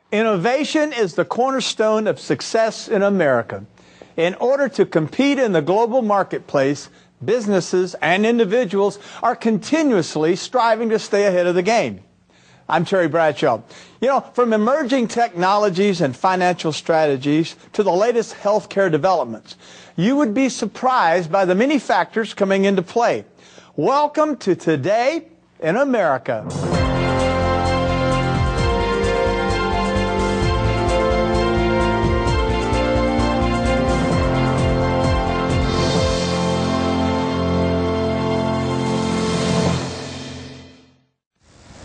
Innovation is the cornerstone of success in America. In order to compete in the global marketplace, businesses and individuals are continuously striving to stay ahead of the game. I'm Terry Bradshaw. You know, from emerging technologies and financial strategies to the latest healthcare developments, you would be surprised by the many factors coming into play. Welcome to Today in America.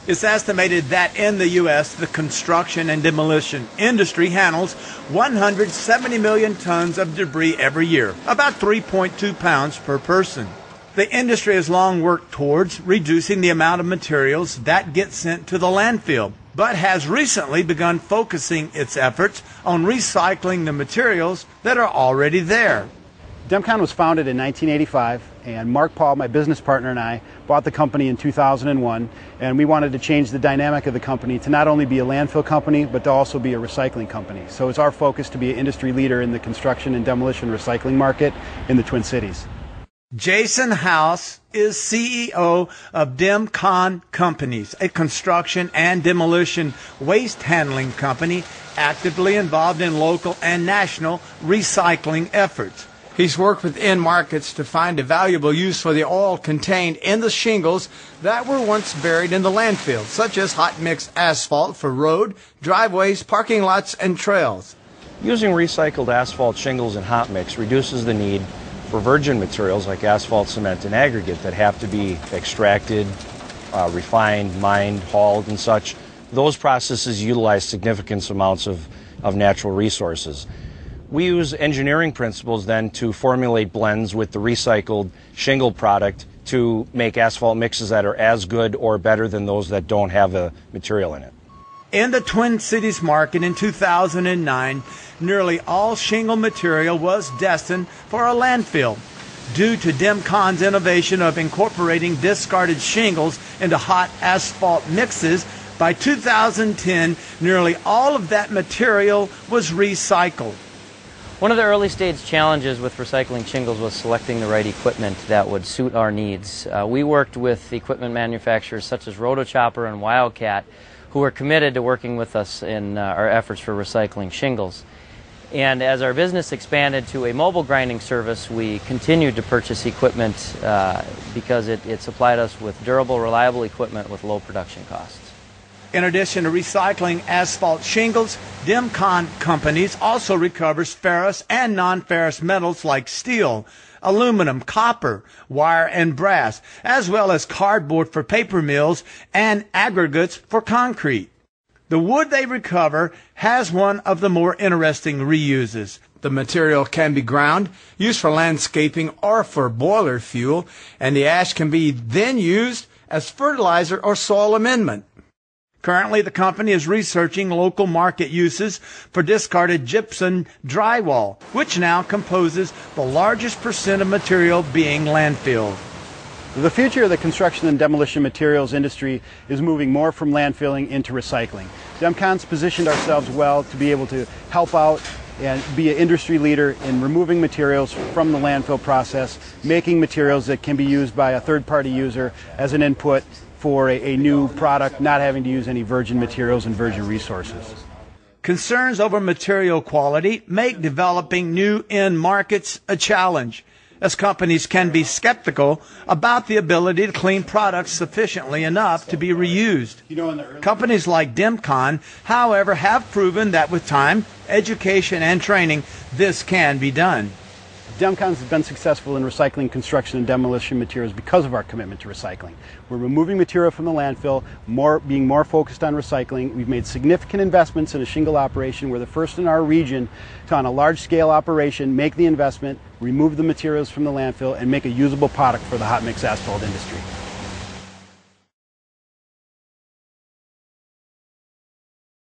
It's estimated that in the U.S., the construction and demolition industry handles 170 million tons of debris every year, about 3.2 pounds per person. The industry has long worked towards reducing the amount of materials that get sent to the landfill, but has recently begun focusing its efforts on recycling the materials that are already there. Demcon was founded in 1985, and Mark Paul, my business partner, and I bought the company in 2001, and we wanted to change the dynamic of the company to not only be a landfill company, but to also be a recycling company. So it's our focus to be an industry leader in the construction and demolition recycling market in the Twin Cities. Jason House is CEO of Demcon Companies, a construction and demolition waste handling company actively involved in local and national recycling efforts. He's worked with end markets to find a valuable use for the oil contained in the shingles that were once buried in the landfill, such as hot mix asphalt for road, driveways, parking lots, and trails. Using recycled asphalt shingles and hot mix reduces the need for virgin materials like asphalt, cement, and aggregate that have to be extracted, refined, mined, hauled, and such. Those processes utilize significant amounts of natural resources. We use engineering principles then to formulate blends with the recycled shingle product to make asphalt mixes that are as good or better than those that don't have a material in it. In the Twin Cities market in 2009, nearly all shingle material was destined for a landfill. Due to Demcon's innovation of incorporating discarded shingles into hot asphalt mixes, by 2010, nearly all of that material was recycled. One of the early stage challenges with recycling shingles was selecting the right equipment that would suit our needs. We worked with equipment manufacturers such as Rotochopper and Wildcat, who were committed to working with us in our efforts for recycling shingles. And as our business expanded to a mobile grinding service, we continued to purchase equipment because it supplied us with durable, reliable equipment with low production costs. In addition to recycling asphalt shingles, Demcon Companies also recovers ferrous and non-ferrous metals like steel, aluminum, copper, wire, and brass, as well as cardboard for paper mills and aggregates for concrete. The wood they recover has one of the more interesting reuses. The material can be ground, used for landscaping or for boiler fuel, and the ash can be then used as fertilizer or soil amendment. Currently, the company is researching local market uses for discarded gypsum drywall, which now composes the largest percent of material being landfilled. The future of the construction and demolition materials industry is moving more from landfilling into recycling. Demcon's positioned ourselves well to be able to help out and be an industry leader in removing materials from the landfill process, making materials that can be used by a third-party user as an input for a new product, not having to use any virgin materials and virgin resources. Concerns over material quality make developing new end markets a challenge, as companies can be skeptical about the ability to clean products sufficiently enough to be reused. Companies like Demcon, however, have proven that with time, education, and training, this can be done. Demcon has been successful in recycling construction and demolition materials because of our commitment to recycling. We're removing material from the landfill, being more focused on recycling. We've made significant investments in a shingle operation. We're the first in our region to, on a large-scale operation, make the investment, remove the materials from the landfill, and make a usable product for the hot mix asphalt industry.